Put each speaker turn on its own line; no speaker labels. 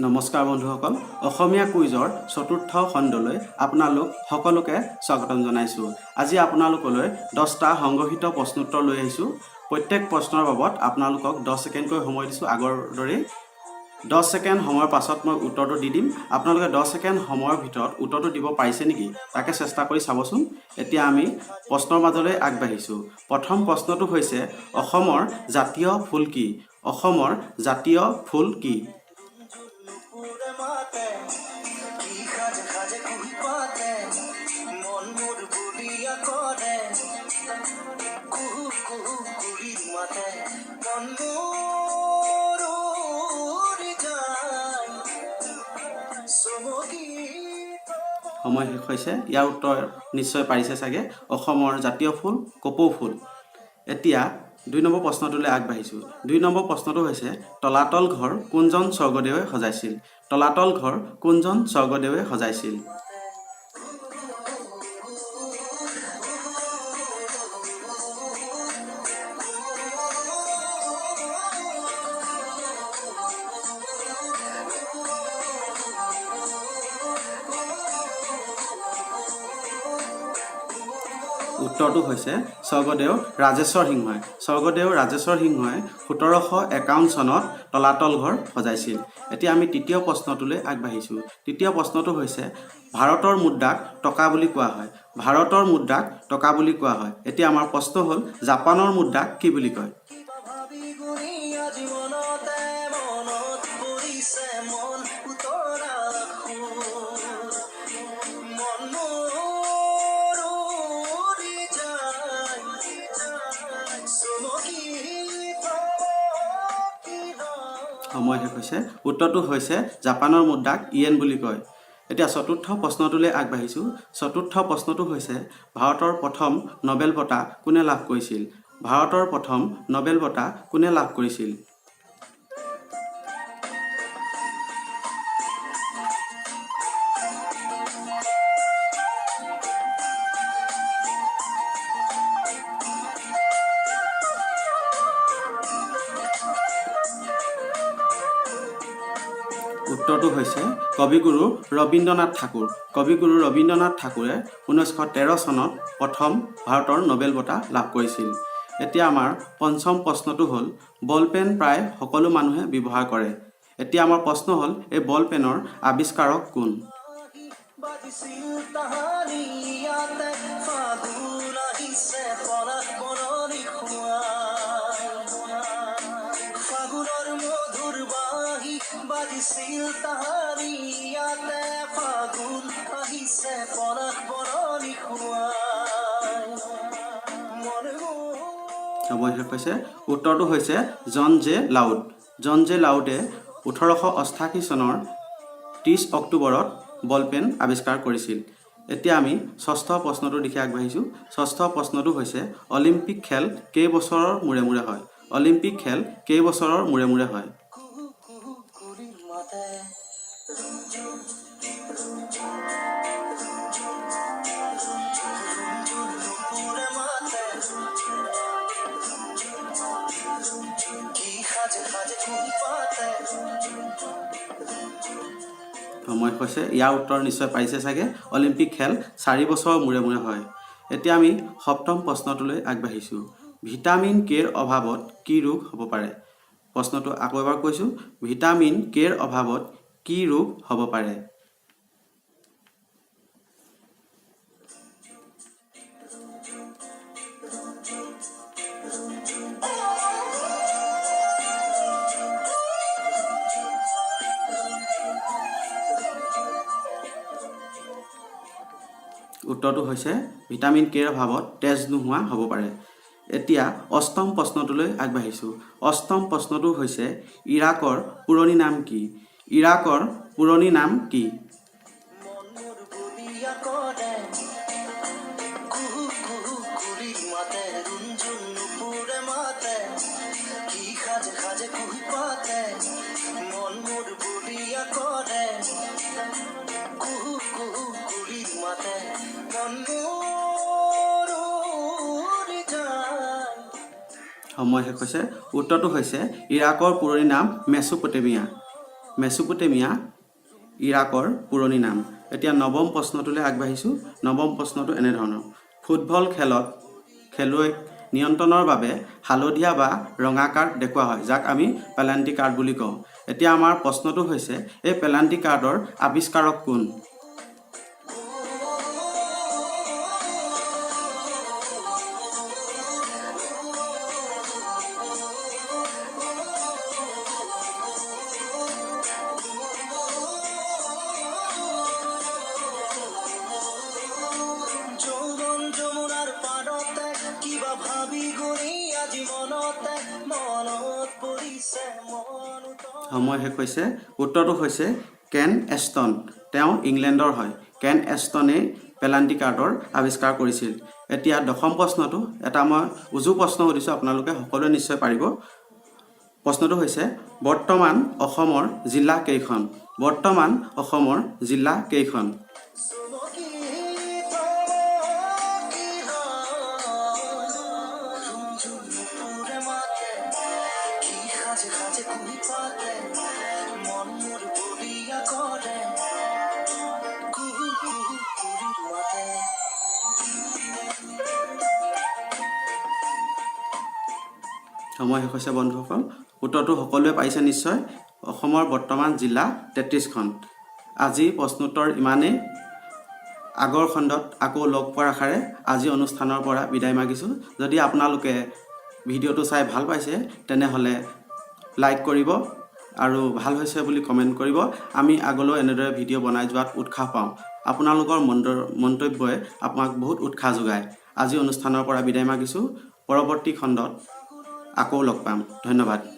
নমস্কাৰ বন্ধুসকল, অসমীয়া কুইজৰ চতুৰ্থ খণ্ডলৈ আপোনালোক সকলোকে স্বাগতম জনাইছোঁ। আজি আপোনালোকলৈ 10টা সংগ্ৰহিত প্ৰশ্নোত্তৰ লৈ আহিছোঁ। প্ৰত্যেক প্ৰশ্নৰ বাবদ আপোনালোকক 10 ছেকেণ্ডকৈ সময় দিছোঁ। আগৰ দৰেই 10 ছেকেণ্ড সময়ৰ পাছত মই উত্তৰটো দি দিম। আপোনালোকে 10 ছেকেণ্ড সময়ৰ ভিতৰত উত্তৰটো দিব পাৰিছে নেকি তাকে চেষ্টা কৰি চাবচোন। এতিয়া আমি প্ৰশ্নৰ মাজলৈ আগবাঢ়িছোঁ। প্ৰথম প্ৰশ্নটো হৈছে অসমৰ জাতীয় ফুল কি? অসমৰ জাতীয় ফুল কি? সময় শেষ হৈছে। ইয়াৰ উত্তৰ নিশ্চয় পাৰিছে চাগে। অসমৰ জাতীয় ফুল কপৌ ফুল। এতিয়া 2 নম্বৰ প্ৰশ্নটোলৈ আগবাঢ়িছোঁ। 2 নম্বৰ প্ৰশ্নটো হৈছে তলাতল ঘৰ কোনজন স্বৰ্গদেৱে সজাইছিল? তলাতল ঘৰ কোনজন স্বৰ্গদেৱে সজাইছিল? উত্তৰটো হৈছে স্বৰ্গদেউ ৰাজেশ্বৰ সিংহই। স্বৰ্গদেউ ৰাজেশ্বৰ সিংহই 1751 চনত তলাতল ঘৰ সজাইছিল। এতিয়া আমি তৃতীয় প্ৰশ্নটোলৈ আগবাঢ়িছোঁ। তৃতীয় প্ৰশ্নটো হৈছে ভাৰতৰ মুদ্ৰাক টকা বুলি কোৱা হয়। ভাৰতৰ মুদ্ৰাক টকা বুলি কোৱা হয়। এতিয়া আমাৰ প্ৰশ্ন হ'ল জাপানৰ মুদ্ৰাক কি বুলি কয়? সময় শেষ হৈছে। উত্তৰটো হৈছে জাপানৰ মুদ্ৰাক ইয়েন বুলি কয়। এতিয়া চতুৰ্থ প্ৰশ্নটোলৈ আগবাঢ়িছোঁ। চতুৰ্থ প্ৰশ্নটো হৈছে ভাৰতৰ প্ৰথম নোবেল বঁটা কোনে লাভ কৰিছিল? ভাৰতৰ প্ৰথম নোবেল বঁটা কোনে লাভ কৰিছিল? উত্তৰটো হৈছে কবিগুৰু ৰবীন্দ্ৰনাথ ঠাকুৰ। কবিগুৰু ৰবীন্দ্ৰনাথ ঠাকুৰে 1913 চনত প্ৰথম ভাৰতৰ নোবেল বঁটা লাভ কৰিছিল। এতিয়া আমাৰ পঞ্চম প্ৰশ্নটো হ'ল বল পেন প্ৰায় সকলো মানুহে ব্যৱহাৰ কৰে। এতিয়া আমাৰ প্ৰশ্ন হ'ল এই বল পেনৰ আৱিষ্কাৰক কোন? সময় শেষ হৈছে। উত্তৰটো হৈছে John J Loud. John J লাউডে 1888 চনৰ 30 অক্টোবৰত বল পেন আৱিষ্কাৰ কৰিছিল। এতিয়া আমি ষষ্ঠ প্ৰশ্নটোৰ দিশে আগবাঢ়িছোঁ। ষষ্ঠ প্ৰশ্নটো হৈছে অলিম্পিক খেল কেইবছৰৰ মূৰে মূৰে হয়? অলিম্পিক খেল কেইবছৰৰ মূৰে মূৰে হয়? সময় হৈছে। ইয়াৰ উত্তৰ নিশ্চয় পাৰিছে চাগে। অলিম্পিক খেল 4 বছৰৰ মূৰে মূৰে হয়। এতিয়া আমি সপ্তম প্ৰশ্নটোলৈ আগবাঢ়িছোঁ। ভিটামিন কেৰ অভাৱত কি ৰোগ হ'ব পাৰে? প্ৰশ্নটো আকৌ এবাৰ কৈছোঁ। ভিটামিন কেৰ অভাৱত কি ৰোগ হ'ব পাৰে? উত্তৰটো হৈছে ভিটামিন কেৰ অভাৱত তেজ নোহোৱা হ'ব পাৰে। এতিয়া অষ্টম প্ৰশ্নটোলৈ আগবাঢ়িছোঁ। অষ্টম প্ৰশ্নটো হৈছে ইৰাকৰ পুৰণি নাম কি? ইৰাকৰ পুৰণি নাম কি? সময় শেষ হৈছে। উত্তৰটো হৈছে ইৰাকৰ পুৰণি নাম মেছোপটেমিয়া। মেছোপটেমিয়া ইৰাকৰ পুৰণি নাম। এতিয়া নৱম প্ৰশ্নটোলৈ আগবাঢ়িছোঁ। নৱম প্ৰশ্নটো এনেধৰণৰ: ফুটবল খেলত খেলুৱৈক নিয়ন্ত্ৰণৰ বাবে হালধীয়া বা ৰঙা কাৰ্ড দেখুওৱা হয়, যাক আমি পেনাল্টি কাৰ্ড বুলি কওঁ। এতিয়া আমাৰ প্ৰশ্নটো হৈছে, এই পেনাল্টি কাৰ্ডৰ আৱিষ্কাৰক কোন? সময় শেষ হৈছে। উত্তৰটো হৈছে কেন এষ্টন। তেওঁ ইংলেণ্ডৰ হয়। কেন এষ্টনে পেনাল্টি কাৰ্ডৰ আৱিষ্কাৰ কৰিছিল। এতিয়া দশম প্ৰশ্নটো এটা মই উজু প্ৰশ্ন সুধিছোঁ, আপোনালোকে সকলোৱে নিশ্চয় পাৰিব। প্ৰশ্নটো হৈছে, বৰ্তমান অসমৰ জিলা কেইখন? বৰ্তমান অসমৰ জিলা কেইখন? সময় শেষ হৈছে বন্ধুসকল। উত্তৰটো সকলোৱে পাইছে নিশ্চয়। অসমৰ বৰ্তমান জিলা 33খন। আজি প্ৰশ্নোত্তৰ ইমানেই। আগৰ খণ্ডত আকৌ লগ পোৱাৰ আশাৰে আজি অনুষ্ঠানৰ পৰা বিদায় মাগিছোঁ। যদি আপোনালোকে ভিডিঅ'টো চাই ভাল পাইছে তেনেহ'লে লাইক কৰিব আৰু ভাল হৈছে বুলি কমেণ্ট কৰিব। আমি আগলৈ এনেদৰে ভিডিঅ' বনাই যোৱাত উৎসাহ পাওঁ। আপোনালোকৰ মন্তব্যই আমাক বহুত উৎসাহ যোগায়। আজি অনুষ্ঠানৰ পৰা বিদায় মাগিছোঁ। পৰৱৰ্তী খণ্ডত আকৌ লগ পাম। ধন্যবাদ।